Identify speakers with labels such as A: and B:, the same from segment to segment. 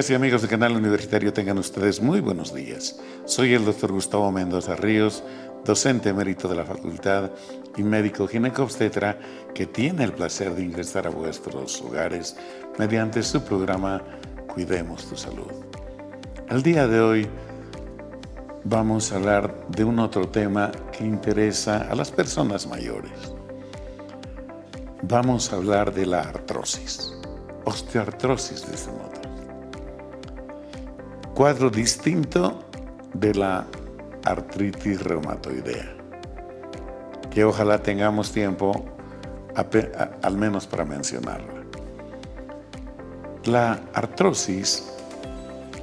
A: Amigas y amigos del canal universitario, tengan ustedes muy buenos días. Soy el doctor Gustavo Mendoza Ríos, docente emérito de la facultad y médico ginecobstetra que tiene el placer de ingresar a vuestros hogares mediante su programa Cuidemos tu Salud. El día de hoy vamos a hablar de un otro tema que interesa a las personas mayores. Vamos a hablar de la artrosis, osteoartrosis de este modo. Cuadro distinto de la artritis reumatoidea, que ojalá tengamos tiempo al menos para mencionarla. La artrosis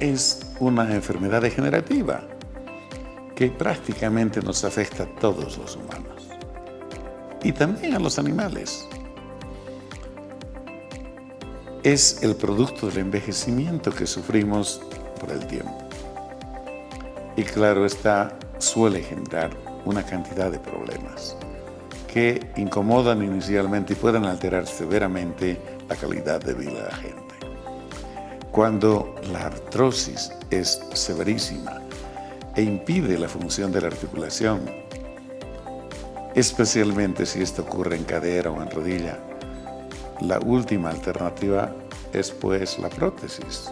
A: es una enfermedad degenerativa que prácticamente nos afecta a todos los humanos y también a los animales. Es el producto del envejecimiento que sufrimos por el tiempo. Y claro está, suele generar una cantidad de problemas que incomodan inicialmente y pueden alterar severamente la calidad de vida de la gente. Cuando la artrosis es severísima e impide la función de la articulación, especialmente si esto ocurre en cadera o en rodilla, la última alternativa es pues la prótesis,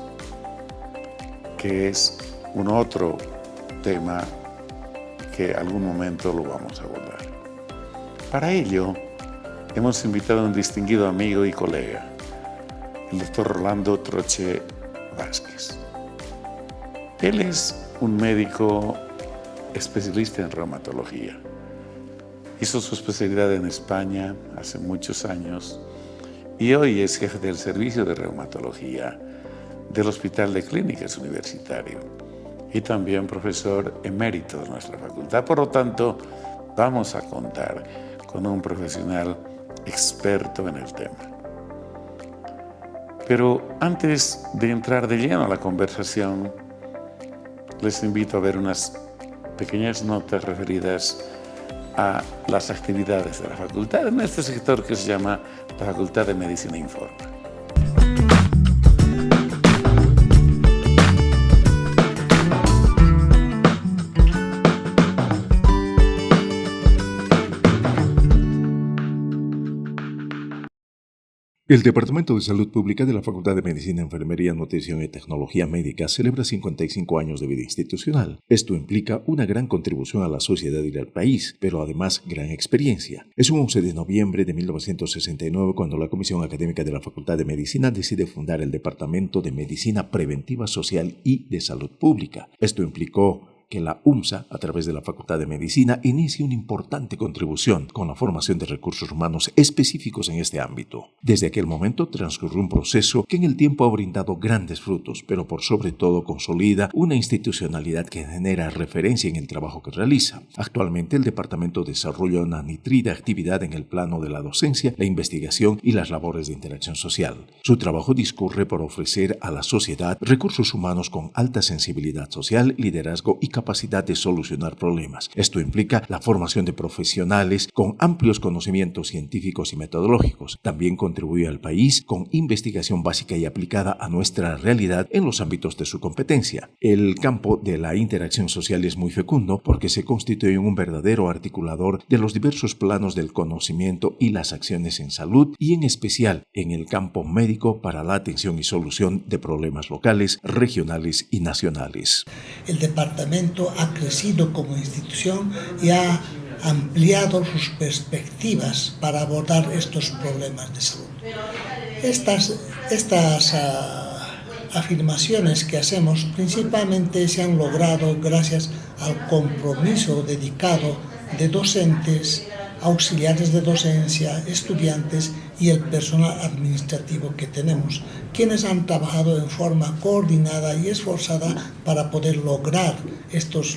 A: que es un otro tema que algún momento lo vamos a abordar. Para ello, hemos invitado a un distinguido amigo y colega, el doctor Rolando Troche Vázquez. Él es un médico especialista en reumatología. Hizo su especialidad en España hace muchos años y hoy es jefe del servicio de reumatología del Hospital de Clínicas Universitario y también profesor emérito de nuestra facultad. Por lo tanto, vamos a contar con un profesional experto en el tema. Pero antes de entrar de lleno a la conversación, les invito a ver unas pequeñas notas referidas a las actividades de la facultad en este sector que se llama la Facultad de Medicina Informa.
B: El Departamento de Salud Pública de la Facultad de Medicina, Enfermería, Nutrición y Tecnología Médica celebra 55 años de vida institucional. Esto implica una gran contribución a la sociedad y al país, pero además gran experiencia. Es un 11 de noviembre de 1969 cuando la Comisión Académica de la Facultad de Medicina decide fundar el Departamento de Medicina Preventiva Social y de Salud Pública. Esto implicó que la UMSA, a través de la Facultad de Medicina, inicie una importante contribución con la formación de recursos humanos específicos en este ámbito. Desde aquel momento transcurrió un proceso que en el tiempo ha brindado grandes frutos, pero por sobre todo consolida una institucionalidad que genera referencia en el trabajo que realiza. Actualmente el departamento desarrolla una nutrida actividad en el plano de la docencia, la investigación y las labores de interacción social. Su trabajo discurre por ofrecer a la sociedad recursos humanos con alta sensibilidad social, liderazgo y capacidad de solucionar problemas. Esto implica la formación de profesionales con amplios conocimientos científicos y metodológicos. También contribuye al país con investigación básica y aplicada a nuestra realidad en los ámbitos de su competencia. El campo de la interacción social es muy fecundo porque se constituye un verdadero articulador de los diversos planos del conocimiento y las acciones en salud y en especial en el campo médico para la atención y solución de problemas locales, regionales y nacionales.
C: El departamento ha crecido como institución y ha ampliado sus perspectivas para abordar estos problemas de salud. Estas afirmaciones que hacemos principalmente se han logrado gracias al compromiso dedicado de docentes, auxiliares de docencia, estudiantes y el personal administrativo que tenemos, quienes han trabajado en forma coordinada y esforzada para poder lograr estos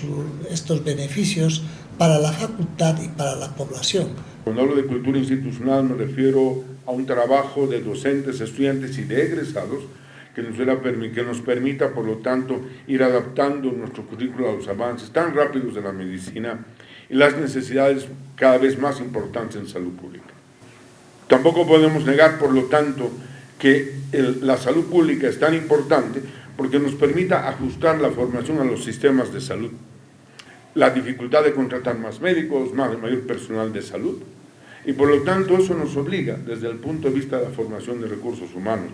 C: beneficios para la facultad y para la población.
D: Cuando hablo de cultura institucional me refiero a un trabajo de docentes, estudiantes y de egresados que nos permita, por lo tanto, ir adaptando nuestro currículo a los avances tan rápidos de la medicina y las necesidades cada vez más importantes en salud pública. Tampoco podemos negar, por lo tanto, que la salud pública es tan importante porque nos permita ajustar la formación a los sistemas de salud. La dificultad de contratar más médicos, mayor personal de salud, y por lo tanto eso nos obliga, desde el punto de vista de la formación de recursos humanos,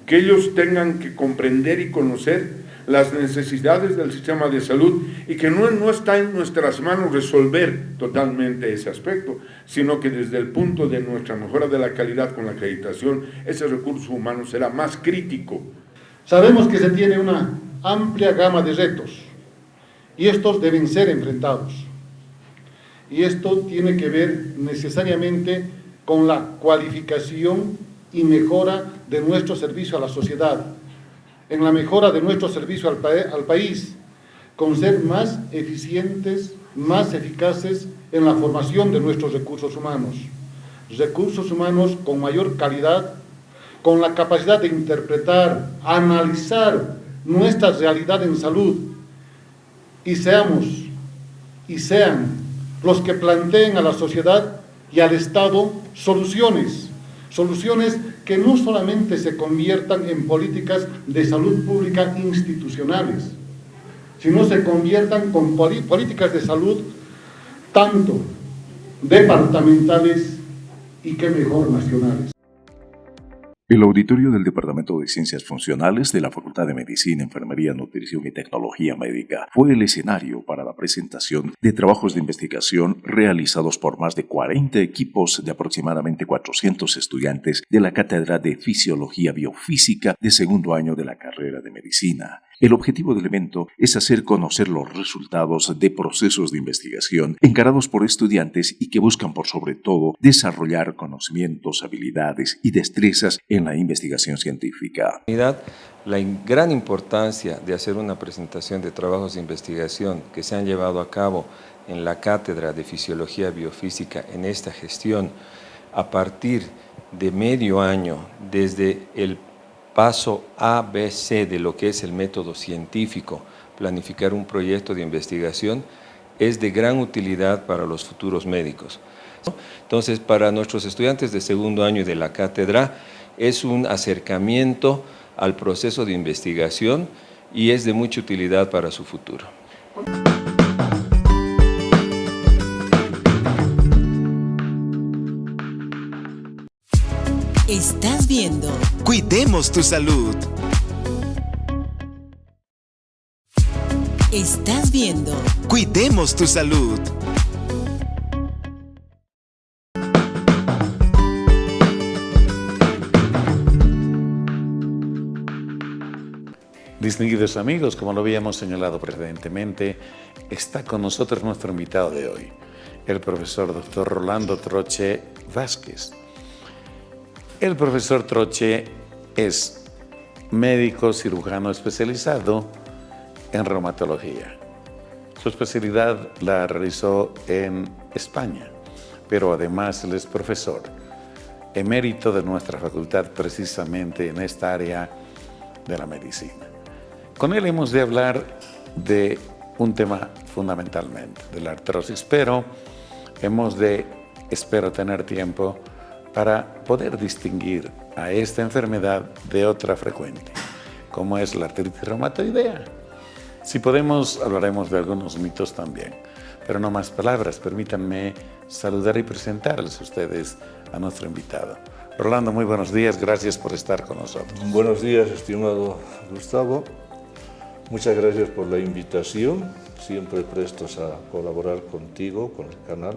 D: que ellos tengan que comprender y conocer las necesidades del sistema de salud y que no está en nuestras manos resolver totalmente ese aspecto, sino que desde el punto de nuestra mejora de la calidad con la acreditación, ese recurso humano será más crítico.
E: Sabemos que se tiene una amplia gama de retos y estos deben ser enfrentados. Y esto tiene que ver necesariamente con la cualificación y mejora de nuestro servicio a la sociedad, en la mejora de nuestro servicio al país, con ser más eficientes, más eficaces en la formación de nuestros recursos humanos con mayor calidad, con la capacidad de interpretar, analizar nuestra realidad en salud, y sean los que planteen a la sociedad y al Estado soluciones que no solamente se conviertan en políticas de salud pública institucionales, sino se conviertan con políticas de salud tanto departamentales y qué mejor nacionales.
B: El auditorio del Departamento de Ciencias Funcionales de la Facultad de Medicina, Enfermería, Nutrición y Tecnología Médica fue el escenario para la presentación de trabajos de investigación realizados por más de 40 equipos de aproximadamente 400 estudiantes de la Cátedra de Fisiología Biofísica de segundo año de la carrera de Medicina. El objetivo del evento es hacer conocer los resultados de procesos de investigación encarados por estudiantes y que buscan por sobre todo desarrollar conocimientos, habilidades y destrezas en la investigación científica.
F: La gran importancia de hacer una presentación de trabajos de investigación que se han llevado a cabo en la Cátedra de Fisiología Biofísica en esta gestión a partir de medio año, desde el paso ABC de lo que es el método científico, planificar un proyecto de investigación, es de gran utilidad para los futuros médicos. Entonces, para nuestros estudiantes de segundo año de la cátedra, es un acercamiento al proceso de investigación y es de mucha utilidad para su futuro.
G: Estás viendo
H: Cuidemos tu salud.
G: Estás viendo
H: Cuidemos tu salud.
A: Distinguidos amigos, como lo habíamos señalado precedentemente, está con nosotros nuestro invitado de hoy, el profesor Dr. Rolando Troche Vázquez. El profesor Troche es médico cirujano especializado en reumatología. Su especialidad la realizó en España, pero además él es profesor emérito de nuestra facultad precisamente en esta área de la medicina. Con él hemos de hablar de un tema fundamentalmente, de la artrosis, pero espero tener tiempo para poder distinguir a esta enfermedad de otra frecuente, como es la artritis reumatoidea. Si podemos, hablaremos de algunos mitos también. Pero no más palabras, permítanme saludar y presentarles a ustedes a nuestro invitado. Rolando, muy buenos días, gracias por estar con nosotros.
I: Buenos días, estimado Gustavo. Muchas gracias por la invitación, siempre prestos a colaborar contigo, con el canal.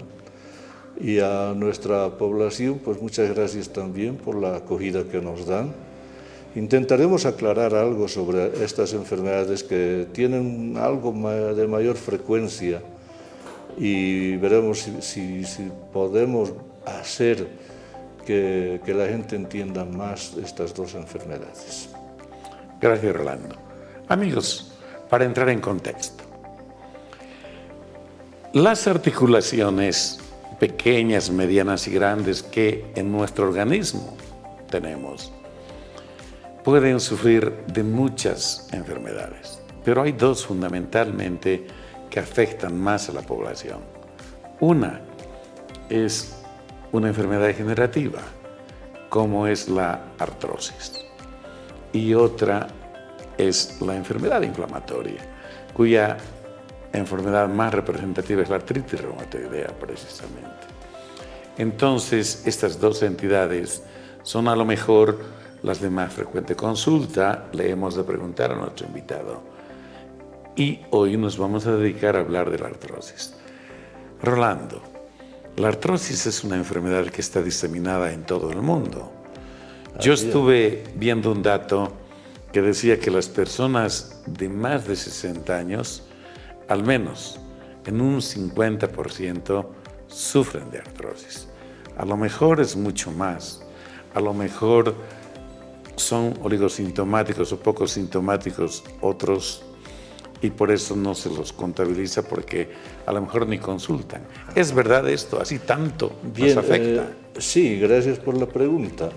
I: Y a nuestra población, pues muchas gracias también por la acogida que nos dan. Intentaremos aclarar algo sobre estas enfermedades que tienen algo de mayor frecuencia y veremos si podemos hacer que la gente entienda más estas dos enfermedades.
A: Gracias, Rolando. Amigos, para entrar en contexto, las articulaciones pequeñas, medianas y grandes que en nuestro organismo tenemos pueden sufrir de muchas enfermedades, pero hay dos fundamentalmente que afectan más a la población. Una es una enfermedad degenerativa, como es la artrosis, y otra es la enfermedad inflamatoria, cuya enfermedad más representativa es la artritis reumatoidea, precisamente. Entonces, estas dos entidades son a lo mejor las de más frecuente consulta. Le hemos de preguntar a nuestro invitado. Y hoy nos vamos a dedicar a hablar de la artrosis. Rolando, la artrosis es una enfermedad que está diseminada en todo el mundo. Yo estuve viendo un dato que decía que las personas de más de 60 años, al menos en un 50%, sufren de artrosis. A lo mejor es mucho más, a lo mejor son oligosintomáticos o poco sintomáticos otros, y por eso no se los contabiliza, porque a lo mejor ni consultan. ¿Es verdad esto? ¿Así tanto nos afecta?
I: Sí, gracias por la pregunta.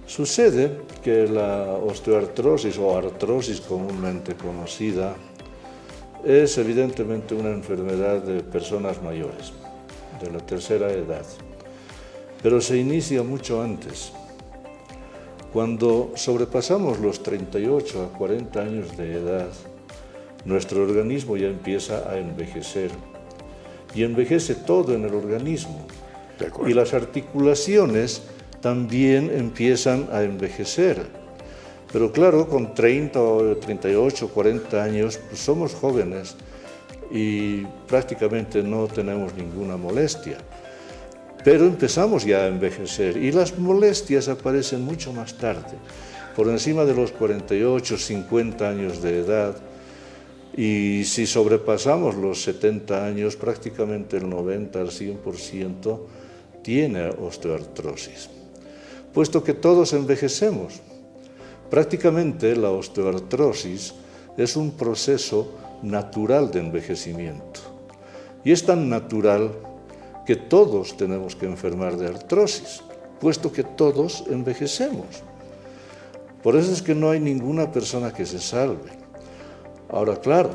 I: Sucede que la osteoartrosis o artrosis comúnmente conocida es evidentemente una enfermedad de personas mayores, de la tercera edad, pero se inicia mucho antes. Cuando sobrepasamos los 38 a 40 años de edad, nuestro organismo ya empieza a envejecer y envejece todo en el organismo. Y las articulaciones también empiezan a envejecer. Pero claro, con 30 o 38, 40 años, pues somos jóvenes y prácticamente no tenemos ninguna molestia. Pero empezamos ya a envejecer y las molestias aparecen mucho más tarde, por encima de los 48, 50 años de edad. Y si sobrepasamos los 70 años, prácticamente el 90 al 100% tiene osteoartrosis. Puesto que todos envejecemos, prácticamente la osteoartrosis es un proceso natural de envejecimiento. Y es tan natural que todos tenemos que enfermar de artrosis, puesto que todos envejecemos. Por eso es que no hay ninguna persona que se salve. Ahora, claro,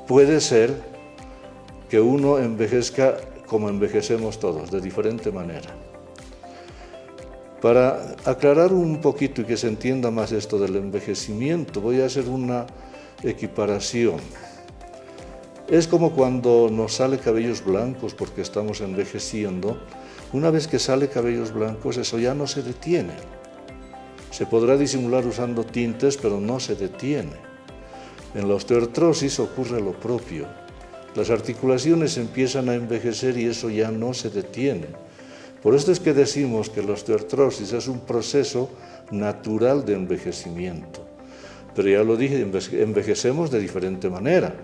I: puede ser que uno envejezca como envejecemos todos, de diferente manera. Para aclarar un poquito y que se entienda más esto del envejecimiento, voy a hacer una equiparación. Es como cuando nos sale cabellos blancos porque estamos envejeciendo. Una vez que sale cabellos blancos, eso ya no se detiene. Se podrá disimular usando tintes, pero no se detiene. En la osteoartrosis ocurre lo propio. Las articulaciones empiezan a envejecer y eso ya no se detiene. Por esto es que decimos que la osteoartrosis es un proceso natural de envejecimiento. Pero ya lo dije, envejecemos de diferente manera.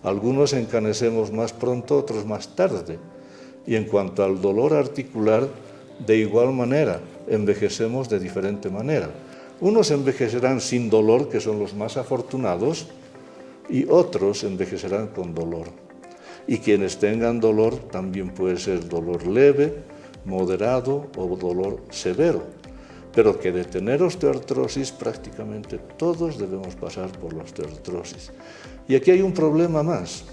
I: Algunos encanecemos más pronto, otros más tarde. Y en cuanto al dolor articular, de igual manera, envejecemos de diferente manera. Unos envejecerán sin dolor, que son los más afortunados, y otros envejecerán con dolor. Y quienes tengan dolor también puede ser dolor leve, moderado o dolor severo. Pero que de tener osteoartrosis prácticamente todos debemos pasar por la osteoartrosis. Y aquí hay un problema más.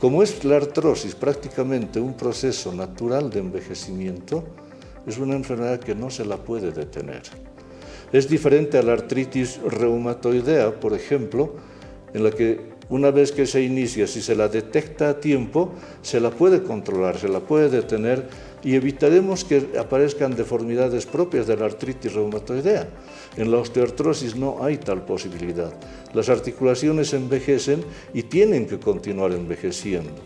I: Como es la artrosis prácticamente un proceso natural de envejecimiento, es una enfermedad que no se la puede detener. Es diferente a la artritis reumatoidea, por ejemplo, en la que una vez que se inicia, si se la detecta a tiempo, se la puede controlar, se la puede detener y evitaremos que aparezcan deformidades propias de la artritis reumatoidea. En la osteoartrosis no hay tal posibilidad. Las articulaciones envejecen y tienen que continuar envejeciendo.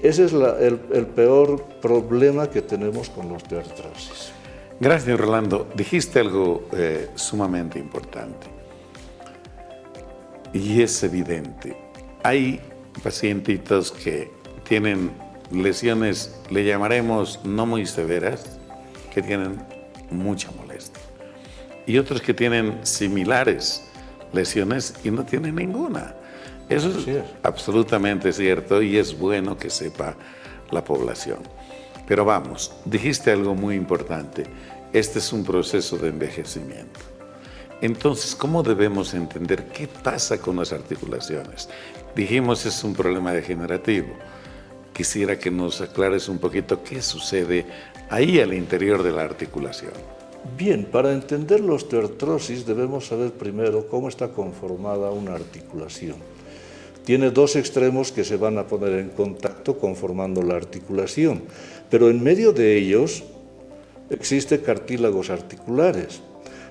I: Ese es el peor problema que tenemos con la osteoartrosis.
A: Gracias, Rolando. Dijiste algo sumamente importante. Y es evidente. Hay pacientitos que tienen lesiones, le llamaremos no muy severas, que tienen mucha molestia. Y otros que tienen similares lesiones y no tienen ninguna. Eso es absolutamente cierto y es bueno que sepa la población. Pero vamos, dijiste algo muy importante. Este es un proceso de envejecimiento. Entonces, ¿cómo debemos entender qué pasa con las articulaciones? Dijimos es un problema degenerativo. Quisiera que nos aclares un poquito qué sucede ahí al interior de la articulación.
I: Bien, para entender la osteoartrosis debemos saber primero cómo está conformada una articulación. Tiene dos extremos que se van a poner en contacto conformando la articulación, pero en medio de ellos existen cartílagos articulares.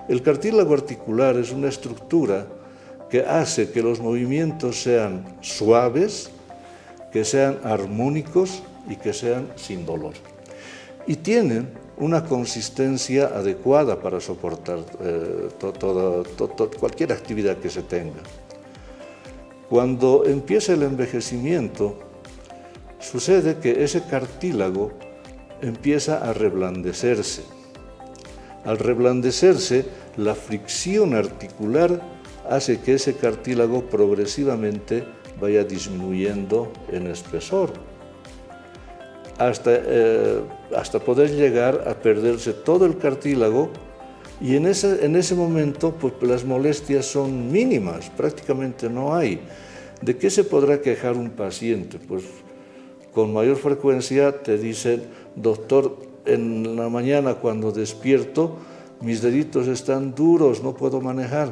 I: El cartílago articular es una estructura que hace que los movimientos sean suaves, que sean armónicos y que sean sin dolor. Y tienen una consistencia adecuada para soportar cualquier actividad que se tenga. Cuando empieza el envejecimiento, sucede que ese cartílago empieza a reblandecerse. Al reblandecerse, la fricción articular hace que ese cartílago progresivamente vaya disminuyendo en espesor, hasta poder llegar a perderse todo el cartílago, y en ese momento pues, las molestias son mínimas, prácticamente no hay. ¿De qué se podrá quejar un paciente? Pues con mayor frecuencia te dicen, doctor, en la mañana cuando despierto mis deditos están duros, no puedo manejar,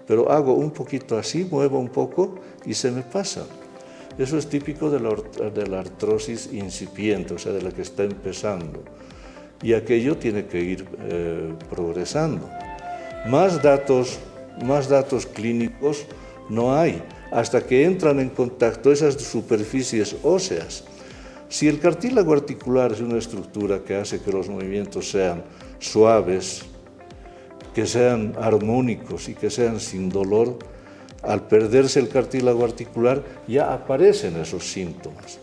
I: pero hago un poquito así, muevo un poco y se me pasa. Eso es típico de la artrosis incipiente, o sea, de la que está empezando. Y aquello tiene que ir progresando. Más datos clínicos no hay, hasta que entran en contacto esas superficies óseas. Si el cartílago articular es una estructura que hace que los movimientos sean suaves, que sean armónicos y que sean sin dolor, al perderse el cartílago articular ya aparecen esos síntomas.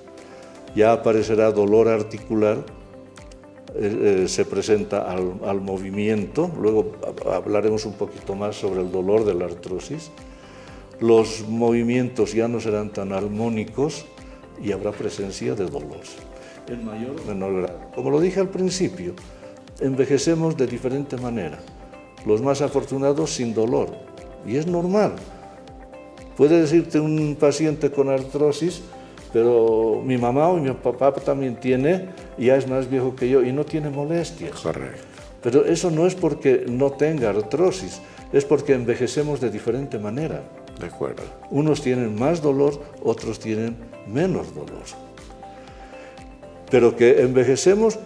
I: Ya aparecerá dolor articular, se presenta al movimiento, luego hablaremos un poquito más sobre el dolor de la artrosis. Los movimientos ya no serán tan armónicos y habrá presencia de dolor, en mayor o menor grado. Como lo dije al principio, envejecemos de diferente manera. Los más afortunados sin dolor, y es normal. Puede decirte un paciente con artrosis, pero mi mamá o mi papá también tiene, y ya es más viejo que yo y no tiene molestias.
A: Correcto.
I: Pero eso no es porque no tenga artrosis, es porque envejecemos de diferente manera.
A: De acuerdo.
I: Unos tienen más dolor, otros tienen menos dolor. Pero que envejecemos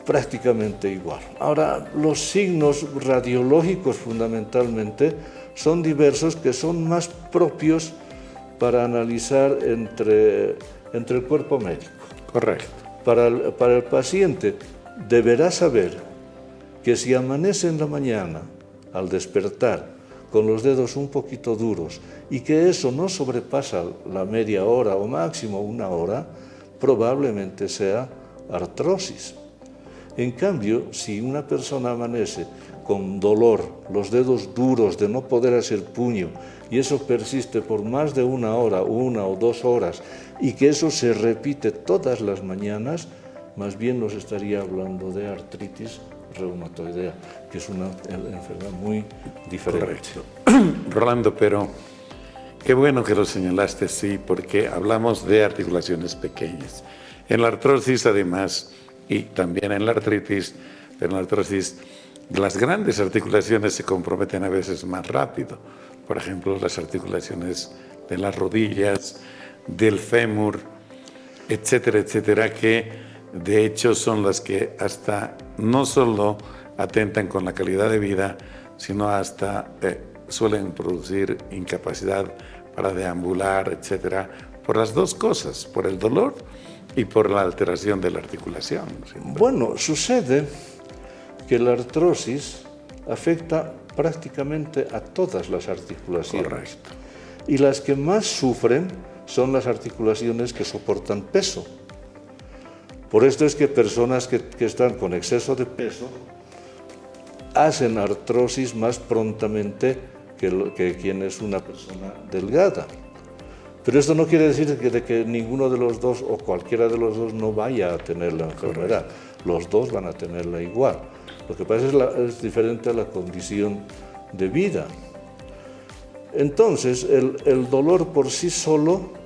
I: prácticamente igual. Ahora, los signos radiológicos fundamentalmente son diversos, que son más propios para analizar entre el cuerpo médico.
A: Correcto.
I: Para el paciente deberá saber que si amanece en la mañana al despertar con los dedos un poquito duros y que eso no sobrepasa la media hora o máximo una hora, probablemente sea artrosis. En cambio, si una persona amanece con dolor, los dedos duros de no poder hacer puño, y eso persiste por más de una hora, 1 o 2 horas, y que eso se repite todas las mañanas, más bien nos estaría hablando de artritis reumatoidea, que es una enfermedad muy diferente.
A: Correcto. Rolando, pero qué bueno que lo señalaste así, porque hablamos de articulaciones pequeñas. En la artrosis, además, y también en la artritis, pero en la artrosis, las grandes articulaciones se comprometen a veces más rápido. Por ejemplo, las articulaciones de las rodillas, del fémur, etcétera, etcétera, que de hecho son las que hasta no solo atentan con la calidad de vida, sino hasta suelen producir incapacidad para deambular, etcétera, por las dos cosas, por el dolor y por la alteración de la articulación.
I: Bueno, sucede que la artrosis afecta prácticamente a todas las articulaciones.
A: Correcto.
I: Y las que más sufren son las articulaciones que soportan peso. Por esto es que personas que están con exceso de peso hacen artrosis más prontamente que quien es una persona delgada. Pero esto no quiere decir de que ninguno de los dos o cualquiera de los dos no vaya a tener la enfermedad. Los dos van a tenerla igual. Lo que pasa es diferente a la condición de vida. Entonces, el dolor por sí solo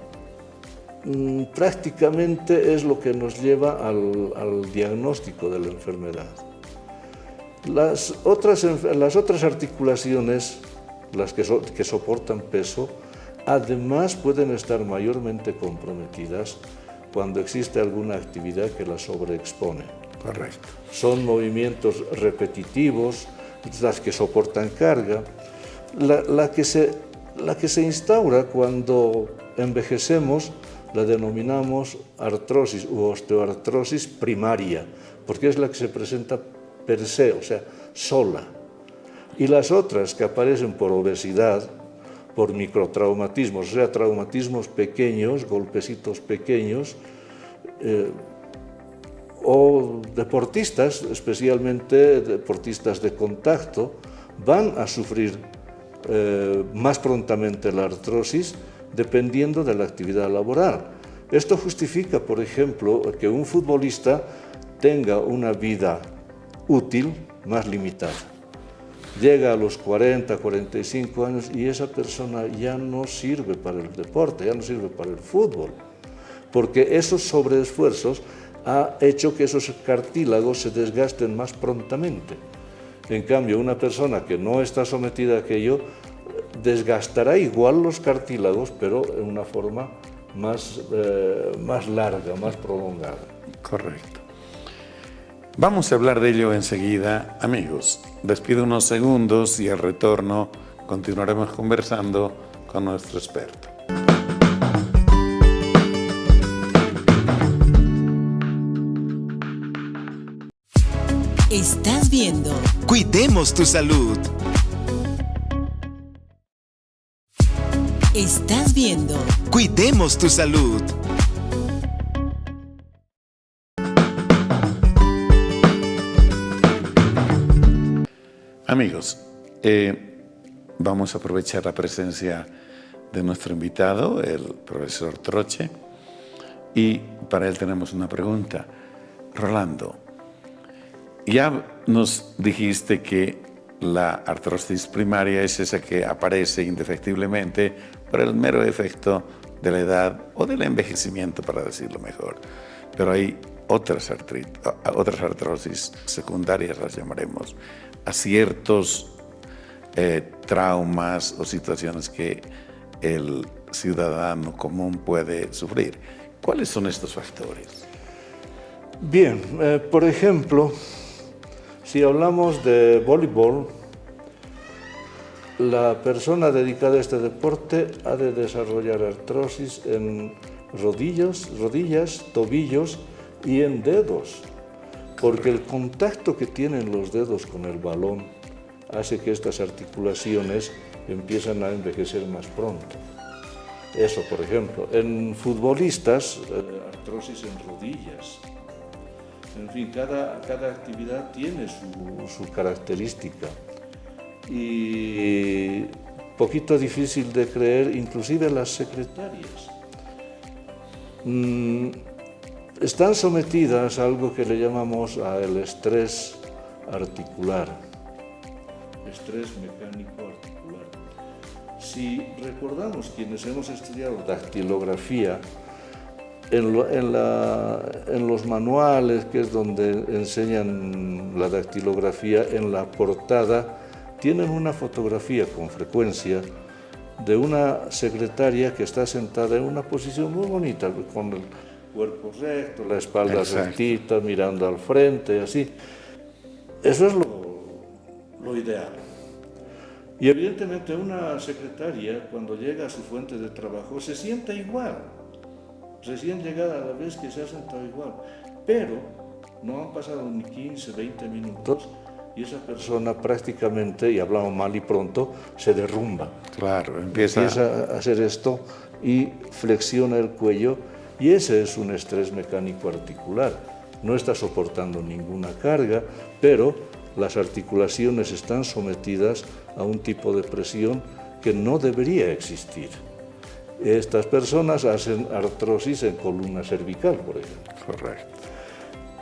I: prácticamente es lo que nos lleva al diagnóstico de la enfermedad. Las otras articulaciones, las que soportan peso, además pueden estar mayormente comprometidas cuando existe alguna actividad que las sobreexpone.
A: Correcto.
I: Son movimientos repetitivos, las que soportan carga. La que se instaura cuando envejecemos la denominamos artrosis u osteoartrosis primaria, porque es la que se presenta per se, o sea, sola. Y las otras que aparecen por obesidad, por microtraumatismos, o sea, traumatismos pequeños, golpecitos pequeños, o deportistas, especialmente deportistas de contacto, van a sufrir más prontamente la artrosis dependiendo de la actividad laboral. Esto justifica, por ejemplo, que un futbolista tenga una vida útil más limitada. Llega a los 40, 45 años y esa persona ya no sirve para el deporte, ya no sirve para el fútbol, porque esos sobreesfuerzos ha hecho que esos cartílagos se desgasten más prontamente. En cambio, una persona que no está sometida a aquello desgastará igual los cartílagos, pero en una forma más larga, más prolongada.
A: Correcto. Vamos a hablar de ello enseguida. Amigos, les pido unos segundos y al retorno continuaremos conversando con nuestro experto.
G: Estás viendo
H: Cuidemos tu salud.
G: Estás viendo
H: Cuidemos tu salud.
A: Amigos, vamos a aprovechar la presencia de nuestro invitado, el profesor Troche, y para él tenemos una pregunta. Rolando, ya nos dijiste que la artrosis primaria es esa que aparece indefectiblemente por el mero efecto de la edad o del envejecimiento, para decirlo mejor. Pero hay otras artrosis secundarias, las llamaremos, a ciertos traumas o situaciones que el ciudadano común puede sufrir. ¿Cuáles son estos factores?
I: Bien, por ejemplo, si hablamos de voleibol, la persona dedicada a este deporte ha de desarrollar artrosis en rodillas, tobillos y en dedos, porque el contacto que tienen los dedos con el balón hace que estas articulaciones empiezan a envejecer más pronto. Eso, por ejemplo. En futbolistas, artrosis en rodillas. En fin, cada actividad tiene su característica. Y poquito difícil de creer, inclusive las secretarias. Están sometidas a algo que le llamamos el estrés articular, estrés mecánico articular. Si recordamos quienes hemos estudiado dactilografía, en los manuales, que es donde enseñan la dactilografía, en la portada tienen una fotografía con frecuencia de una secretaria que está sentada en una posición muy bonita, con el cuerpo recto, la espalda rectita, mirando al frente, así. Eso es lo ideal. Y evidentemente una secretaria, cuando llega a su fuente de trabajo, se sienta igual. Recién llegada a la vez que se ha sentado igual. Pero no han pasado ni 15, 20 minutos y esa persona prácticamente, y hablamos mal y pronto, se derrumba.
A: Claro, empieza
I: a hacer esto y flexiona el cuello, y ese es un estrés mecánico articular. No está soportando ninguna carga, pero las articulaciones están sometidas a un tipo de presión que no debería existir. Estas personas hacen artrosis en columna cervical, por ejemplo.
A: Correcto.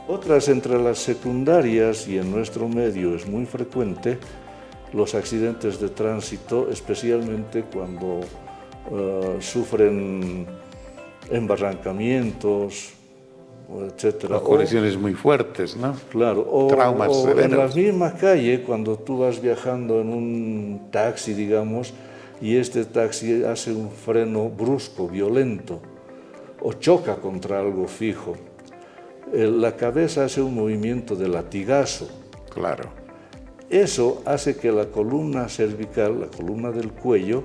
I: Otras, entre las secundarias, y en nuestro medio es muy frecuente, los accidentes de tránsito, especialmente cuando sufren embarrancamientos etcétera.
A: O colisiones muy fuertes, ¿no?
I: Claro,
A: Traumas
I: o en la
A: severos.
I: misma calle, cuando tú vas viajando en un taxi, digamos, y este taxi hace un freno brusco, violento, o choca contra algo fijo, la cabeza hace un movimiento de latigazo.
A: Claro.
I: Eso hace que la columna cervical, la columna del cuello,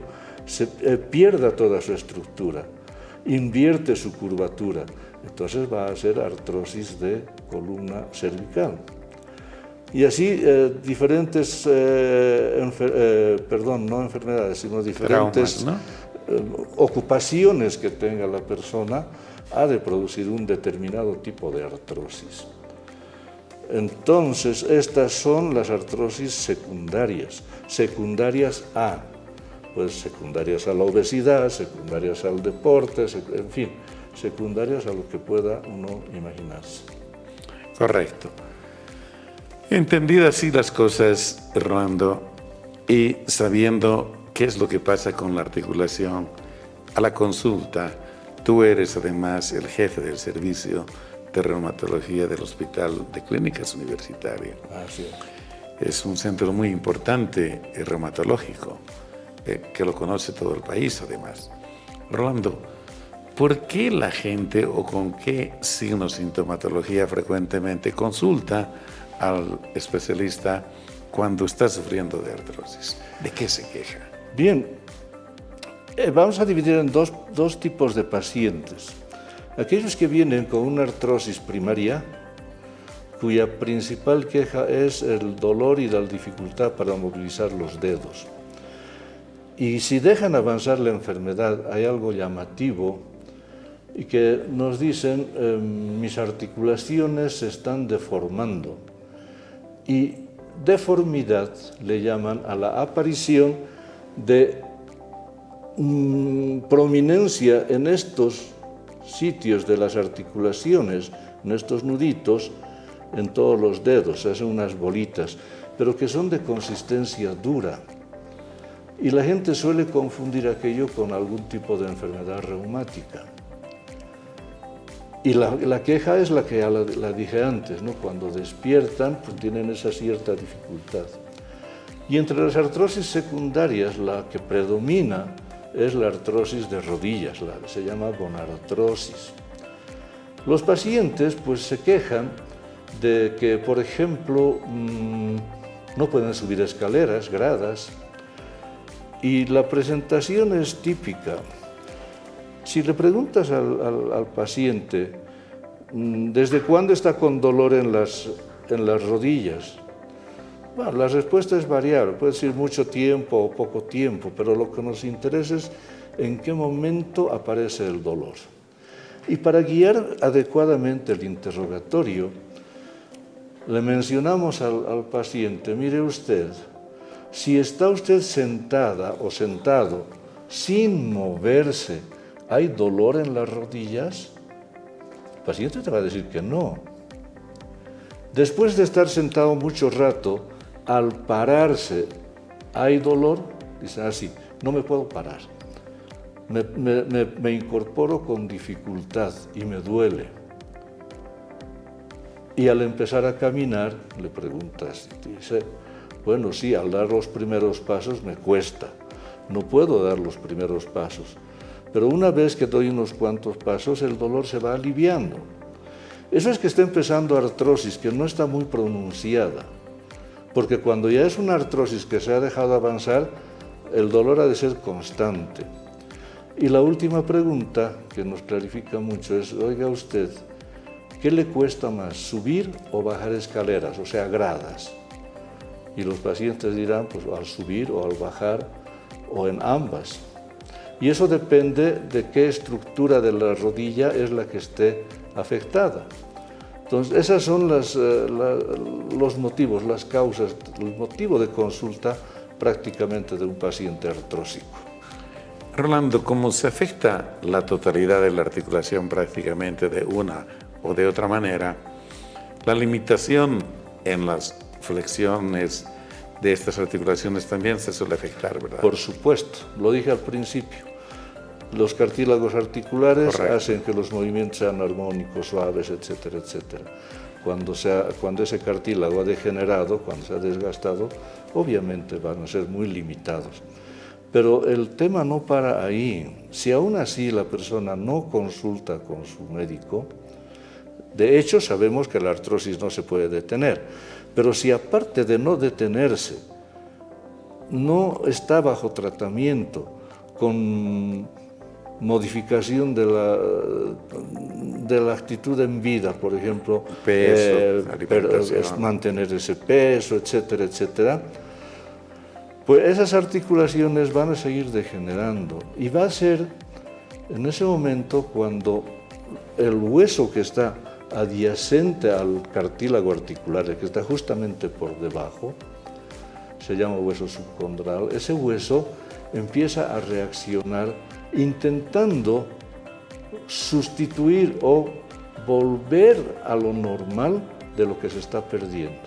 I: pierda toda su estructura, invierte su curvatura. Entonces va a ser artrosis de columna cervical. Y así diferentes, no enfermedades, sino diferentes
A: Traumas, ¿no?
I: ocupaciones que tenga la persona ha de producir un determinado tipo de artrosis. Entonces, estas son las artrosis secundarias, secundarias a, pues secundarias a la obesidad, secundarias al deporte, en fin, secundarias a lo que pueda uno imaginarse.
A: Correcto. Entendidas así las cosas, Rolando, y sabiendo qué es lo que pasa con la articulación, a la consulta, tú eres además el jefe del servicio de reumatología del Hospital de Clínicas Universitario.
I: Así
A: Es un centro muy importante reumatológico, que lo conoce todo el país además. Rolando, ¿por qué la gente o con qué signos de sintomatología frecuentemente consulta al especialista cuando está sufriendo de artrosis? ¿De qué se queja?
I: Bien, vamos a dividir en dos tipos de pacientes. Aquellos que vienen con una artrosis primaria, cuya principal queja es el dolor y la dificultad para movilizar los dedos. Y si dejan avanzar la enfermedad, hay algo llamativo y que nos dicen, mis articulaciones se están deformando. Y deformidad le llaman a la aparición de prominencia en estos sitios de las articulaciones, en estos nuditos, en todos los dedos, se hacen unas bolitas, pero que son de consistencia dura. Y la gente suele confundir aquello con algún tipo de enfermedad reumática. Y la queja es la que ya la dije antes, ¿no? Cuando despiertan, pues tienen esa cierta dificultad. Y entre las artrosis secundarias, la que predomina es la artrosis de rodillas, se llama gonartrosis. Los pacientes pues se quejan de que, por ejemplo, no pueden subir escaleras, gradas, y la presentación es típica. Si le preguntas al paciente, ¿desde cuándo está con dolor en las rodillas? Bueno, la respuesta es variable, puede decir mucho tiempo o poco tiempo, pero lo que nos interesa es en qué momento aparece el dolor. Y para guiar adecuadamente el interrogatorio, le mencionamos al paciente, mire usted, si está usted sentada o sentado sin moverse, ¿hay dolor en las rodillas? El paciente te va a decir que no. Después de estar sentado mucho rato, al pararse, ¿hay dolor? Dice, sí, no me puedo parar. Me incorporo con dificultad y me duele. Y al empezar a caminar, le preguntas, dice, bueno, sí, al dar los primeros pasos me cuesta. No puedo dar los primeros pasos. Pero una vez que doy unos cuantos pasos, el dolor se va aliviando. Eso es que está empezando artrosis, que no está muy pronunciada. Porque cuando ya es una artrosis que se ha dejado avanzar, el dolor ha de ser constante. Y la última pregunta, que nos clarifica mucho, es, oiga usted, ¿qué le cuesta más, subir o bajar escaleras, o sea, gradas? Y los pacientes dirán, pues al subir o al bajar, o en ambas. Y eso depende de qué estructura de la rodilla es la que esté afectada. Entonces, esas son los motivos, las causas, el motivo de consulta prácticamente de un paciente artrósico.
A: Rolando, ¿cómo se afecta la totalidad de la articulación prácticamente de una o de otra manera? La limitación en las flexiones de estas articulaciones también se suele afectar, ¿verdad?
I: Por supuesto, lo dije al principio. Los cartílagos articulares
A: Correcto.
I: hacen que los movimientos sean armónicos, suaves, etcétera, etcétera. Cuando ese cartílago ha degenerado, cuando se ha desgastado, obviamente van a ser muy limitados. Pero el tema no para ahí. Si aún así la persona no consulta con su médico, de hecho sabemos que la artrosis no se puede detener, pero si aparte de no detenerse, no está bajo tratamiento con modificación de la actitud en vida, por ejemplo,
A: Peso, alimentación.
I: mantener ese peso, etcétera, etcétera, pues esas articulaciones van a seguir degenerando y va a ser en ese momento cuando el hueso que está adyacente al cartílago articular, el que está justamente por debajo, se llama hueso subcondral, ese hueso empieza a reaccionar intentando sustituir o volver a lo normal de lo que se está perdiendo.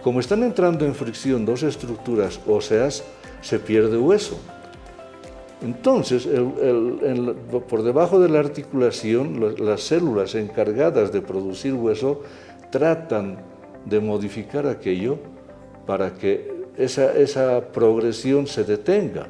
I: Como están entrando en fricción dos estructuras óseas, se pierde hueso. Entonces, por debajo de la articulación, las células encargadas de producir hueso tratan de modificar aquello para que esa progresión se detenga.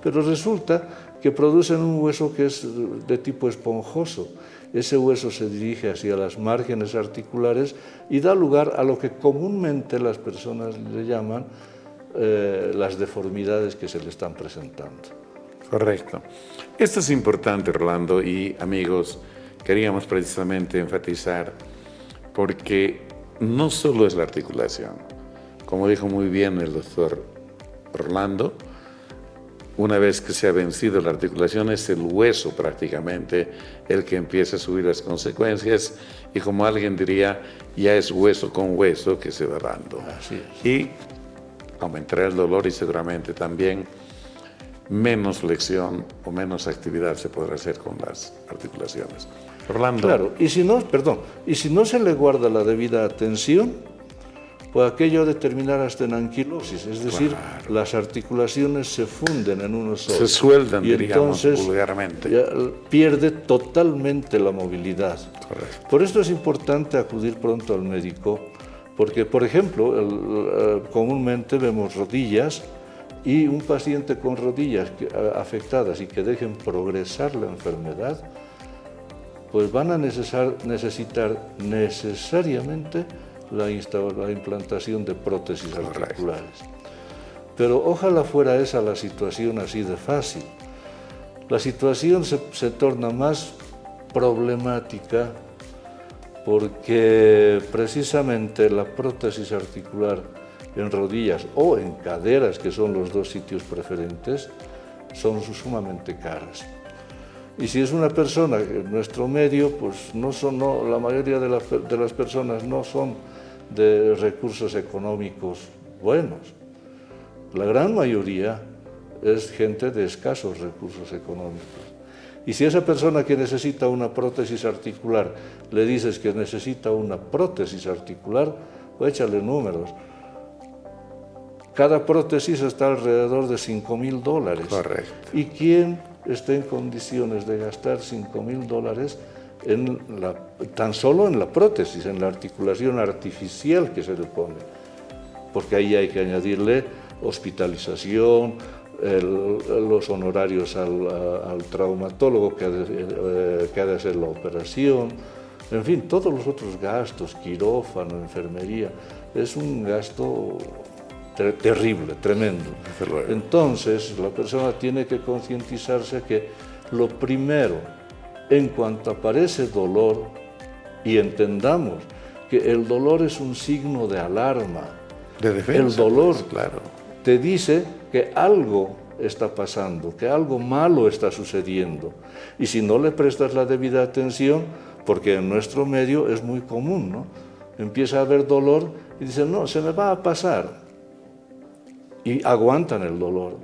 I: Pero resulta que producen un hueso que es de tipo esponjoso. Ese hueso se dirige hacia las márgenes articulares y da lugar a lo que comúnmente las personas le llaman las deformidades que se le están presentando.
A: Correcto. Esto es importante, Rolando, y amigos, queríamos precisamente enfatizar porque no solo es la articulación, como dijo muy bien el doctor Rolando, una vez que se ha vencido la articulación es el hueso prácticamente el que empieza a subir las consecuencias y como alguien diría, ya es hueso con hueso que se va dando.
I: Así es.
A: Y aumentará el dolor y seguramente también menos flexión o menos actividad se podrá hacer con las articulaciones. Rolando.
I: Claro, y si no se le guarda la debida atención, pues aquello de terminar hasta en anquilosis, es decir,
A: Claro.
I: las articulaciones se funden en uno solo.
A: Se sueldan,
I: y
A: diríamos
I: entonces
A: vulgarmente.
I: ya pierde totalmente la movilidad.
A: Correcto.
I: Por esto es importante acudir pronto al médico, porque, por ejemplo, comúnmente vemos rodillas y un paciente con rodillas afectadas y que dejen progresar la enfermedad, pues van a necesitar necesariamente la implantación de prótesis articulares. Pero ojalá fuera esa la situación así de fácil. La situación se torna más problemática porque precisamente la prótesis articular en rodillas o en caderas, que son los dos sitios preferentes, son sumamente caras. Y si es una persona en nuestro medio, pues la mayoría de las personas no son de recursos económicos buenos. La gran mayoría es gente de escasos recursos económicos. Y si esa persona que necesita una prótesis articular le dices que necesita una prótesis articular, pues échale números. Cada prótesis está alrededor de $5,000.
A: Correcto.
I: ¿Y quién está en condiciones de gastar $5,000 tan solo en la prótesis, en la articulación artificial que se le pone? Porque ahí hay que añadirle hospitalización, los honorarios al traumatólogo que ha de hacer la operación, en fin, todos los otros gastos, quirófano, enfermería, es un gasto terrible, tremendo. Entonces, la persona tiene que concientizarse que lo primero, en cuanto aparece dolor, y entendamos que el dolor es un signo de alarma,
A: De defensa.
I: el dolor
A: pues, claro.
I: te dice que algo está pasando, que algo malo está sucediendo. Y si no le prestas la debida atención, porque en nuestro medio es muy común, ¿no? Empieza a haber dolor y dicen, no, se me va a pasar. Y aguantan el dolor.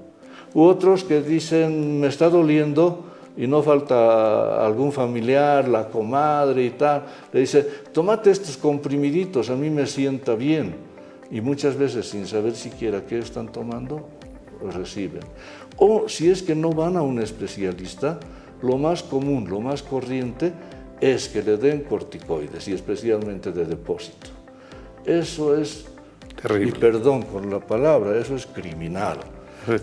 I: U otros que dicen, me está doliendo, y no falta algún familiar, la comadre y tal, le dice, tómate estos comprimiditos, a mí me sienta bien. Y muchas veces, sin saber siquiera qué están tomando, reciben. O si es que no van a un especialista, lo más común, lo más corriente es que le den corticoides y especialmente de depósito. Eso es, terrible. Y perdón con la palabra, eso es criminal.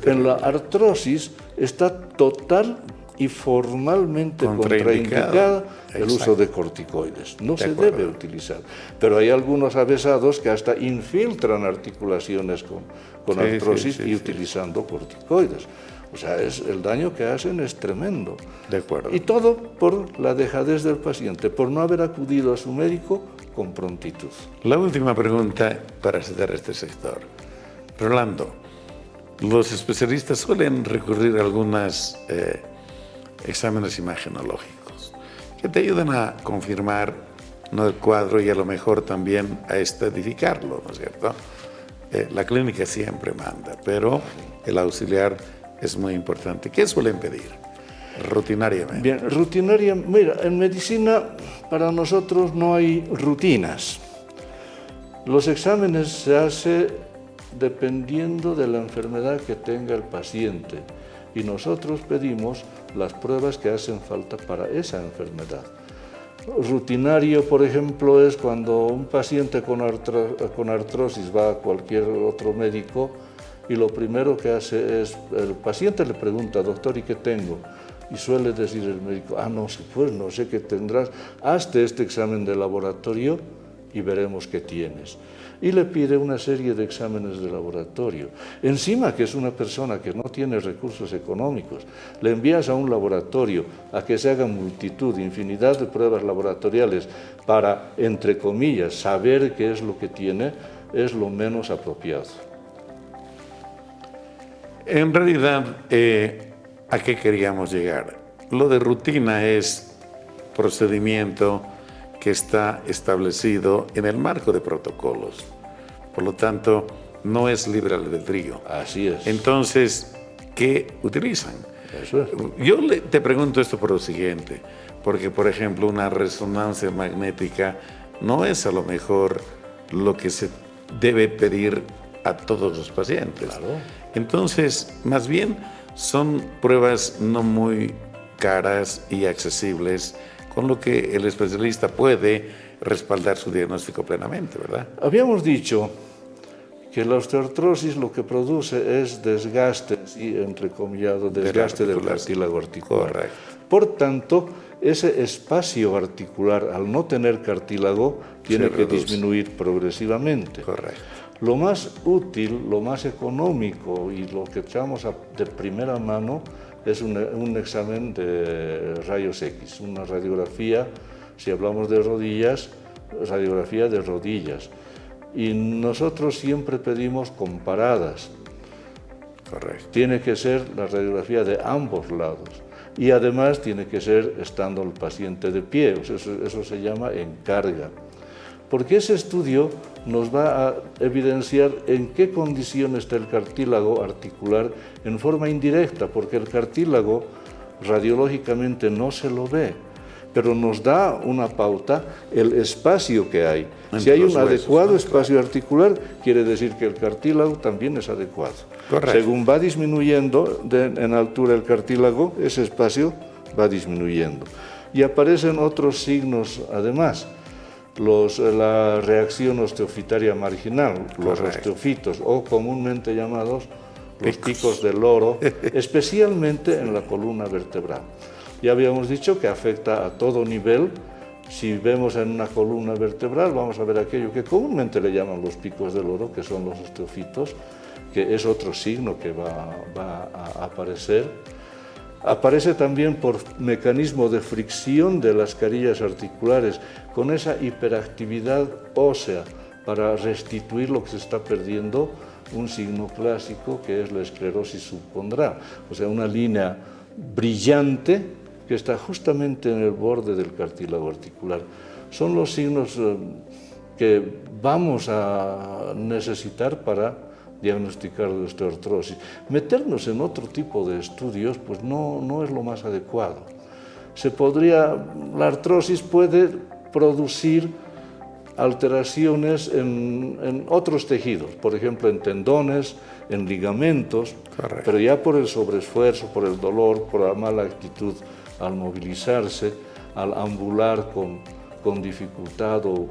I: En la artrosis está total y formalmente contraindicada el uso de corticoides. No se debe utilizar. Pero hay algunos avesados que hasta infiltran articulaciones con artrosis y utilizando corticoides. O sea, el daño que hacen es tremendo.
A: De acuerdo.
I: Y todo por la dejadez del paciente, por no haber acudido a su médico con prontitud.
A: La última pregunta para cerrar este sector. Rolando, los especialistas suelen recurrir a algunos exámenes imagenológicos que te ayudan a confirmar, ¿no?, el cuadro y a lo mejor también a estadificarlo, ¿no es cierto? La clínica siempre manda, pero el auxiliar es muy importante. ¿Qué suelen pedir rutinariamente?
I: Bien, rutinariamente, mira, en medicina para nosotros no hay rutinas. Los exámenes se hacen dependiendo de la enfermedad que tenga el paciente y nosotros pedimos las pruebas que hacen falta para esa enfermedad. Rutinario, por ejemplo, es cuando un paciente con artrosis va a cualquier otro médico y lo primero que hace es, el paciente le pregunta, doctor, ¿y qué tengo? Y suele decir el médico, no sé, pues no sé qué tendrás, hazte este examen de laboratorio y veremos qué tienes. Y le pide una serie de exámenes de laboratorio. Encima que es una persona que no tiene recursos económicos, le envías a un laboratorio a que se haga multitud, infinidad de pruebas laboratoriales para, entre comillas, saber qué es lo que tiene, es lo menos apropiado.
A: En realidad, ¿a qué queríamos llegar? Lo de rutina es procedimiento que está establecido en el marco de protocolos. Por lo tanto, no es libre albedrío.
I: Así es.
A: Entonces, ¿qué utilizan?
I: Eso es.
A: Yo te pregunto esto por lo siguiente, porque, por ejemplo, una resonancia magnética no es a lo mejor lo que se debe pedir a todos los pacientes.
I: Claro.
A: Entonces, más bien, son pruebas no muy caras y accesibles, con lo que el especialista puede respaldar su diagnóstico plenamente, ¿verdad?
I: Habíamos dicho que la osteoartrosis lo que produce es desgaste, sí, entrecomillado, desgaste del cartílago articular.
A: Correcto.
I: Por tanto, ese espacio articular, al no tener cartílago, tiene que disminuir progresivamente.
A: Correcto.
I: Lo más útil, lo más económico y lo que echamos de primera mano es un examen de rayos X, una radiografía, si hablamos de rodillas, radiografía de rodillas. Y nosotros siempre pedimos comparadas.
A: Correcto.
I: Tiene que ser la radiografía de ambos lados. Y además tiene que ser estando el paciente de pie, eso se llama encarga. Porque ese estudio nos va a evidenciar en qué condición está el cartílago articular en forma indirecta, porque el cartílago radiológicamente no se lo ve, pero nos da una pauta el espacio que hay. Si hay un adecuado espacio articular, quiere decir que el cartílago también es adecuado.
A: Correcto.
I: Según va disminuyendo en altura el cartílago, ese espacio va disminuyendo. Y aparecen otros signos además. La reacción osteofitaria marginal, los osteofitos, o comúnmente llamados los picos del loro, especialmente en la columna vertebral. Ya habíamos dicho que afecta a todo nivel. Si vemos en una columna vertebral, vamos a ver aquello que comúnmente le llaman los picos del loro, que son los osteofitos, que es otro signo que va a aparecer. Aparece también por mecanismo de fricción de las carillas articulares, con esa hiperactividad ósea para restituir lo que se está perdiendo, un signo clásico que es la esclerosis subcondral, o sea, una línea brillante que está justamente en el borde del cartílago articular. Son los signos que vamos a necesitar para diagnosticar de osteoartrosis. Meternos en otro tipo de estudios pues no es lo más adecuado. La artrosis puede producir alteraciones en otros tejidos, por ejemplo en tendones, en ligamentos,
A: Correcto.
I: pero ya por el sobreesfuerzo, por el dolor, por la mala actitud al movilizarse, al ambular con dificultad o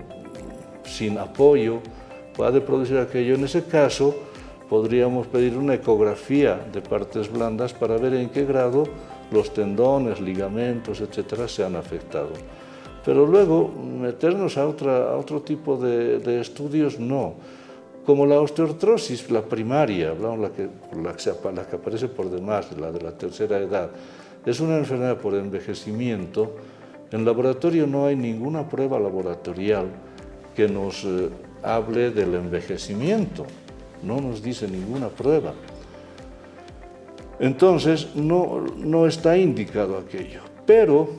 I: sin apoyo, puede producir aquello. En ese caso, podríamos pedir una ecografía de partes blandas para ver en qué grado los tendones, ligamentos, etcétera, se han afectado. Pero luego, meternos a otro tipo de estudios, no. Como la osteoartrosis, la primaria, hablamos la que aparece por demás, la de la tercera edad, es una enfermedad por envejecimiento. En laboratorio no hay ninguna prueba laboratorial que nos hable del envejecimiento, no nos dice ninguna prueba. Entonces, no está indicado aquello. Pero,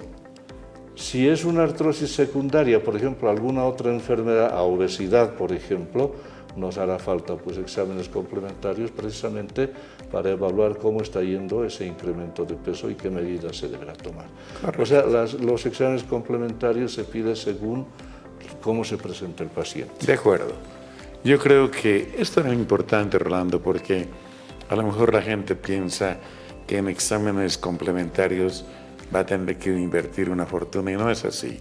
I: si es una artrosis secundaria, por ejemplo, alguna otra enfermedad, a obesidad, por ejemplo, nos hará falta pues, exámenes complementarios precisamente para evaluar cómo está yendo ese incremento de peso y qué medidas se deberá tomar. Correcto. O sea, los exámenes complementarios se piden según cómo se presenta el paciente.
A: De acuerdo. Yo creo que esto era importante, Rolando, porque a lo mejor la gente piensa que en exámenes complementarios va a tener que invertir una fortuna y no es así.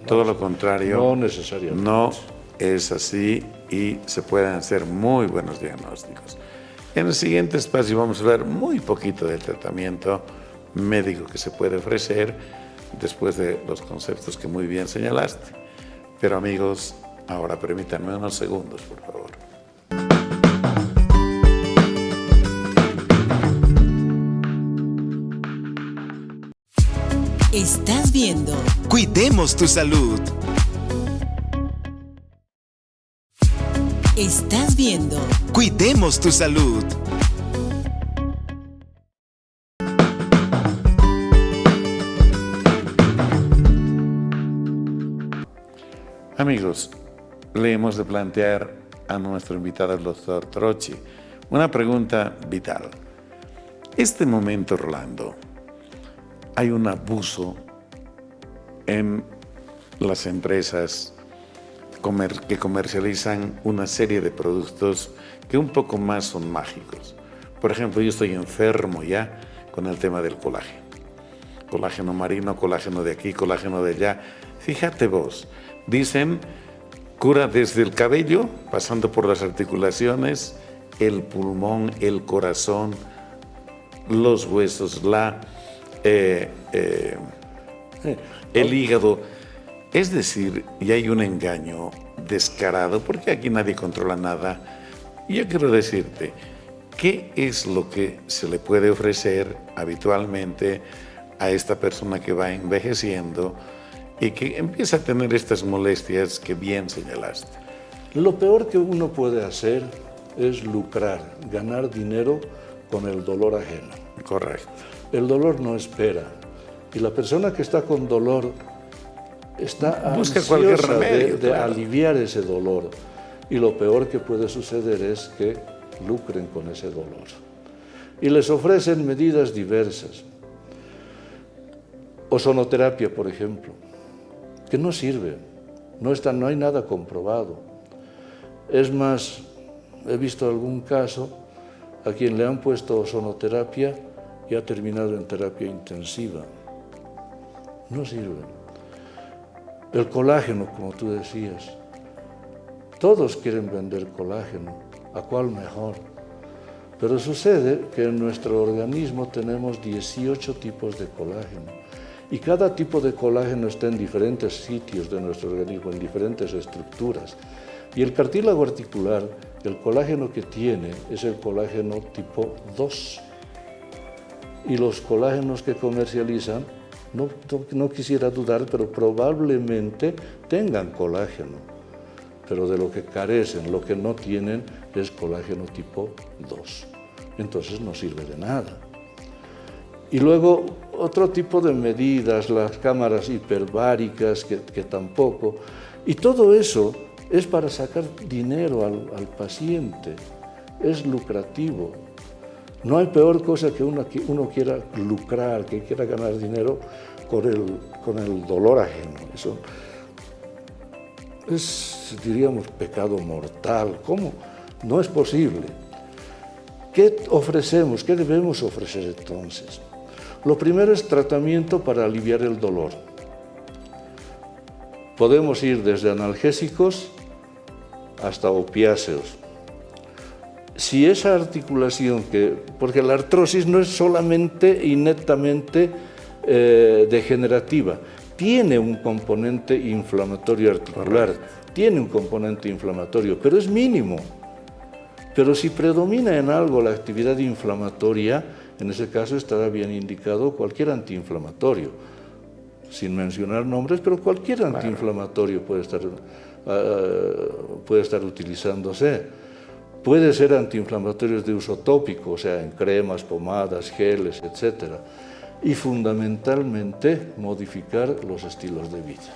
A: Todo lo contrario.
I: No necesariamente.
A: No es así y se pueden hacer muy buenos diagnósticos. En el siguiente espacio vamos a ver muy poquito del tratamiento médico que se puede ofrecer después de los conceptos que muy bien señalaste. Pero amigos, ahora permítanme unos segundos, por favor.
G: Estás viendo
H: Cuidemos tu salud.
G: Estás viendo
H: Cuidemos tu salud.
A: Amigos, le hemos de plantear a nuestro invitado, el doctor Trocchi, una pregunta vital. Este momento, Rolando, hay un abuso en las empresas que comercializan una serie de productos que un poco más son mágicos. Por ejemplo, yo estoy enfermo ya con el tema del colágeno. Colágeno marino, colágeno de aquí, colágeno de allá. Fíjate vos, dicen, cura desde el cabello, pasando por las articulaciones, el pulmón, el corazón, los huesos, el hígado. Es decir, y hay un engaño descarado, porque aquí nadie controla nada. Y yo quiero decirte, ¿qué es lo que se le puede ofrecer habitualmente a esta persona que va envejeciendo y que empieza a tener estas molestias que bien señalaste?
I: Lo peor que uno puede hacer es lucrar, ganar dinero con el dolor ajeno.
A: Correcto.
I: El dolor no espera. Y la persona que está con dolor está
A: busca
I: ansiosa
A: cualquier remedio,
I: de aliviar ese dolor. Y lo peor que puede suceder es que lucren con ese dolor. Y les ofrecen medidas diversas. Ozonoterapia, por ejemplo, que no sirve, no hay nada comprobado. Es más, he visto algún caso a quien le han puesto ozonoterapia y ha terminado en terapia intensiva. No sirve. El colágeno, como tú decías, todos quieren vender colágeno, ¿a cuál mejor? Pero sucede que en nuestro organismo tenemos 18 tipos de colágeno y cada tipo de colágeno está en diferentes sitios de nuestro organismo, en diferentes estructuras. Y el cartílago articular, el colágeno que tiene es el colágeno tipo 2. Y los colágenos que comercializan, no quisiera dudar, pero probablemente tengan colágeno. Pero de lo que carecen, lo que no tienen, es colágeno tipo 2. Entonces no sirve de nada. Y luego otro tipo de medidas, las cámaras hiperbáricas, que tampoco. Y todo eso es para sacar dinero al paciente. Es lucrativo. No hay peor cosa que uno quiera lucrar, que quiera ganar dinero con el dolor ajeno. Eso es, diríamos, pecado mortal. ¿Cómo? No es posible. ¿Qué ofrecemos? ¿Qué debemos ofrecer entonces? Lo primero es tratamiento para aliviar el dolor. Podemos ir desde analgésicos hasta opiáceos. Si esa articulación, porque la artrosis no es solamente y netamente degenerativa, tiene un componente inflamatorio articular, tiene un componente inflamatorio, pero es mínimo. Pero si predomina en algo la actividad inflamatoria, en ese caso estará bien indicado cualquier antiinflamatorio, sin mencionar nombres, pero cualquier antiinflamatorio puede estar utilizándose. Puede ser antiinflamatorios de uso tópico, o sea, en cremas, pomadas, geles, etc. Y fundamentalmente modificar los estilos de vida.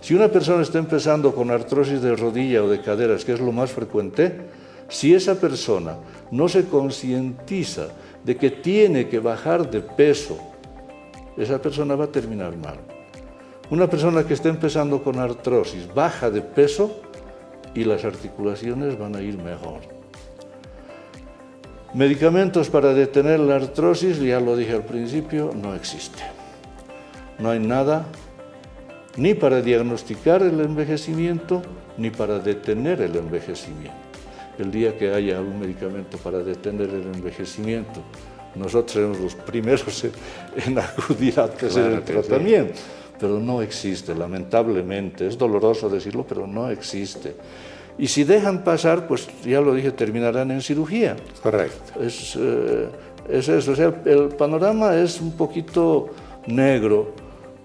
I: Si una persona está empezando con artrosis de rodilla o de caderas, que es lo más frecuente, si esa persona no se concientiza de que tiene que bajar de peso, esa persona va a terminar mal. Una persona que está empezando con artrosis baja de peso y las articulaciones van a ir mejor. Medicamentos para detener la artrosis, ya lo dije al principio, no existe. No hay nada ni para diagnosticar el envejecimiento, ni para detener el envejecimiento. El día que haya un medicamento para detener el envejecimiento, nosotros seremos los primeros en acudir a hacer el tratamiento. Sí. Pero no existe, lamentablemente. Es doloroso decirlo, pero no existe. Y si dejan pasar, pues ya lo dije, terminarán en cirugía.
A: Correcto.
I: Es eso. O sea, el panorama es un poquito negro,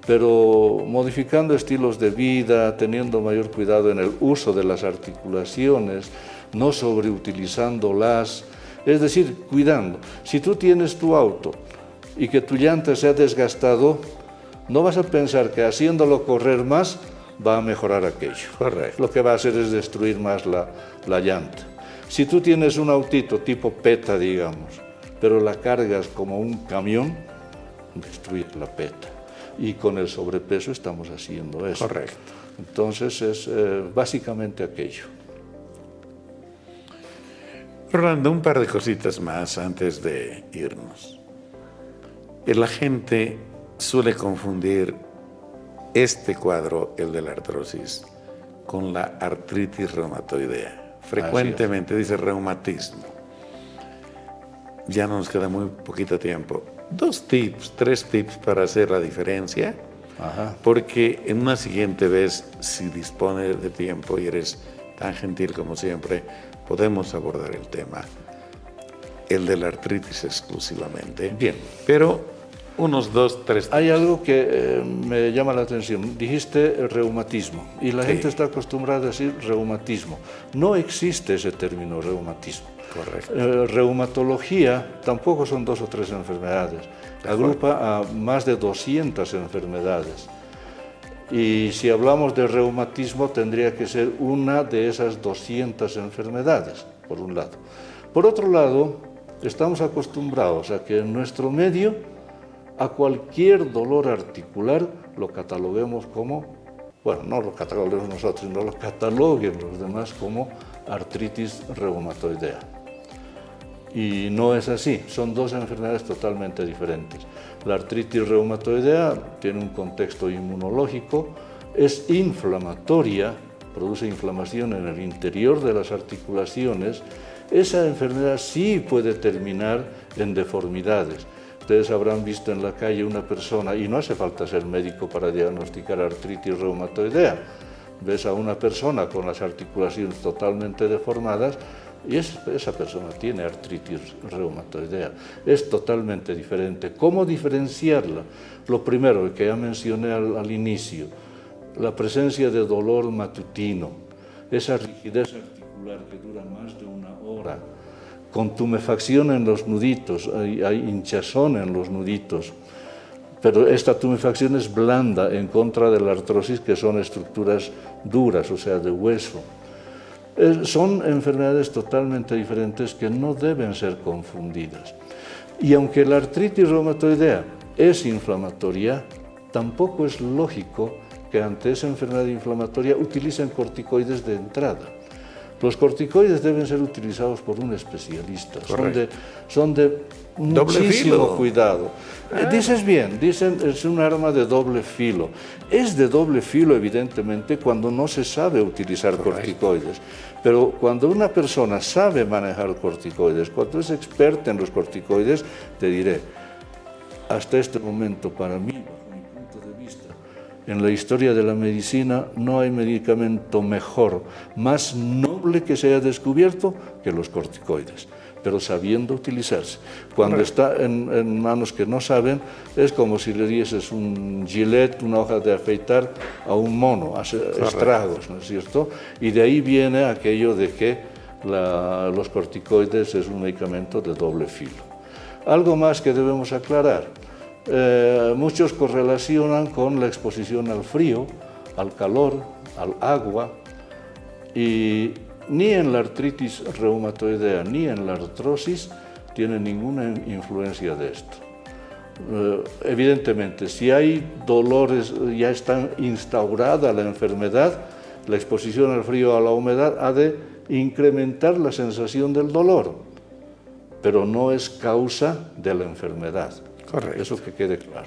I: pero modificando estilos de vida, teniendo mayor cuidado en el uso de las articulaciones, no sobreutilizándolas, es decir, cuidando. Si tú tienes tu auto y que tu llanta se ha desgastado, no vas a pensar que haciéndolo correr más va a mejorar aquello.
A: Correcto.
I: Lo que va a hacer es destruir más la llanta. Si tú tienes un autito tipo PETA, digamos, pero la cargas como un camión, destruyes la PETA. Y con el sobrepeso estamos haciendo eso.
A: Correcto.
I: Entonces es básicamente aquello.
A: Rolando, un par de cositas más antes de irnos. La gente suele confundir este cuadro, el de la artrosis, con la artritis reumatoidea. Frecuentemente dice reumatismo. Ya no nos queda muy poquito tiempo. 3 tips para hacer la diferencia.
I: Ajá.
A: Porque en una siguiente vez, si dispones de tiempo y eres tan gentil como siempre, podemos abordar el tema, el de la artritis exclusivamente.
I: Bien.
A: Pero unos 2, 3.
I: Hay algo que me llama la atención. Dijiste reumatismo y la gente está acostumbrada a decir reumatismo. No existe ese término reumatismo.
A: Correcto.
I: Reumatología tampoco son 2 o 3 enfermedades. Agrupa a más de 200 enfermedades. Y si hablamos de reumatismo, tendría que ser una de esas 200 enfermedades, por un lado. Por otro lado, estamos acostumbrados a que en nuestro medio a cualquier dolor articular lo cataloguemos como, bueno, no lo cataloguemos nosotros, sino lo cataloguen los demás como artritis reumatoidea. Y no es así, son 2 enfermedades totalmente diferentes. La artritis reumatoidea tiene un contexto inmunológico, es inflamatoria, produce inflamación en el interior de las articulaciones. Esa enfermedad sí puede terminar en deformidades. Ustedes habrán visto en la calle una persona, y no hace falta ser médico para diagnosticar artritis reumatoidea. Ves a una persona con las articulaciones totalmente deformadas y esa persona tiene artritis reumatoidea. Es totalmente diferente. ¿Cómo diferenciarla? Lo primero que ya mencioné al inicio, la presencia de dolor matutino, esa rigidez articular que dura más de 1 hora, con tumefacción en los nuditos, hay hinchazón en los nuditos, pero esta tumefacción es blanda en contra de la artrosis, que son estructuras duras, o sea, de hueso. Son enfermedades totalmente diferentes que no deben ser confundidas. Y aunque la artritis reumatoidea es inflamatoria, tampoco es lógico que que ante esa enfermedad inflamatoria utilizan corticoides de entrada. Los corticoides deben ser utilizados por un especialista, son de muchísimo cuidado. Dices bien, dicen es un arma de doble filo. Es de doble filo, evidentemente, cuando no se sabe utilizar corticoides. Pero cuando una persona sabe manejar corticoides, cuando es experta en los corticoides, te diré, hasta este momento, para mí, bajo mi punto de vista, en la historia de la medicina no hay medicamento mejor, más noble que se haya descubierto que los corticoides, pero sabiendo utilizarse. Cuando está en manos que no saben, es como si le dieses un gilet, una hoja de afeitar a un mono, hace estragos, ¿no es cierto? Y de ahí viene aquello de que los corticoides es un medicamento de doble filo. Algo más que debemos aclarar. Muchos correlacionan con la exposición al frío, al calor, al agua, y ni en la artritis reumatoidea ni en la artrosis tiene ninguna influencia de esto. Evidentemente, si hay dolores, ya está instaurada la enfermedad, la exposición al frío o a la humedad ha de incrementar la sensación del dolor, pero no es causa de la enfermedad.
A: Correcto.
I: Eso que quede claro.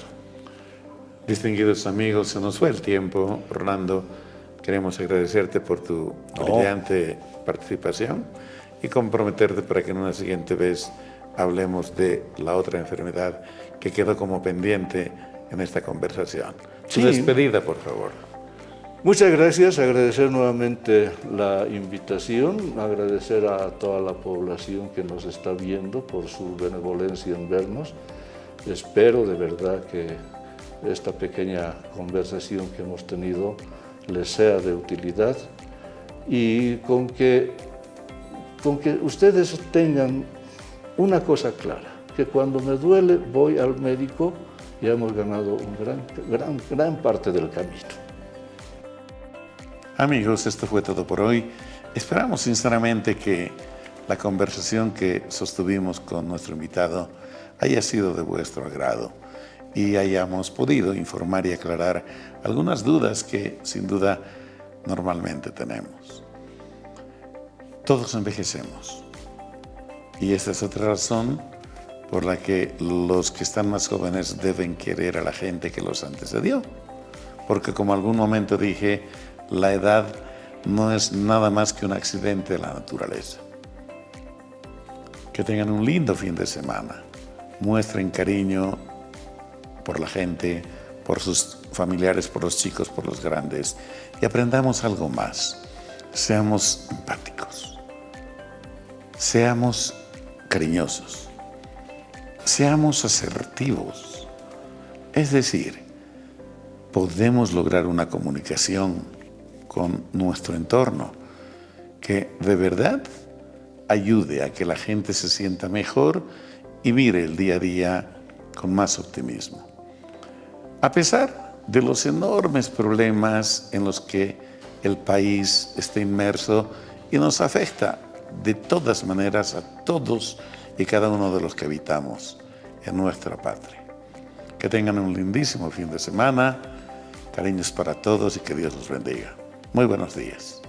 A: Distinguidos amigos, se nos fue el tiempo. Orlando, queremos agradecerte por tu brillante participación y comprometerte para que en una siguiente vez hablemos de la otra enfermedad que quedó como pendiente en esta conversación. Tu despedida, por favor.
I: Muchas gracias, agradecer nuevamente la invitación, agradecer a toda la población que nos está viendo por su benevolencia en vernos. Espero de verdad que esta pequeña conversación que hemos tenido les sea de utilidad y con que ustedes tengan una cosa clara, que cuando me duele voy al médico, ya hemos ganado gran parte del camino.
A: Amigos, esto fue todo por hoy. Esperamos sinceramente que la conversación que sostuvimos con nuestro invitado haya sido de vuestro agrado y hayamos podido informar y aclarar algunas dudas que sin duda normalmente tenemos. Todos envejecemos y esta es otra razón por la que los que están más jóvenes deben querer a la gente que los antecedió, porque como algún momento dije, la edad no es nada más que un accidente de la naturaleza. Que tengan un lindo fin de semana. Muestren cariño por la gente, por sus familiares, por los chicos, por los grandes y aprendamos algo más. Seamos empáticos, seamos cariñosos, seamos asertivos. Es decir, podemos lograr una comunicación con nuestro entorno que de verdad ayude a que la gente se sienta mejor y mire el día a día con más optimismo. A pesar de los enormes problemas en los que el país está inmerso y nos afecta de todas maneras a todos y cada uno de los que habitamos en nuestra patria. Que tengan un lindísimo fin de semana, cariños para todos y que Dios los bendiga. Muy buenos días.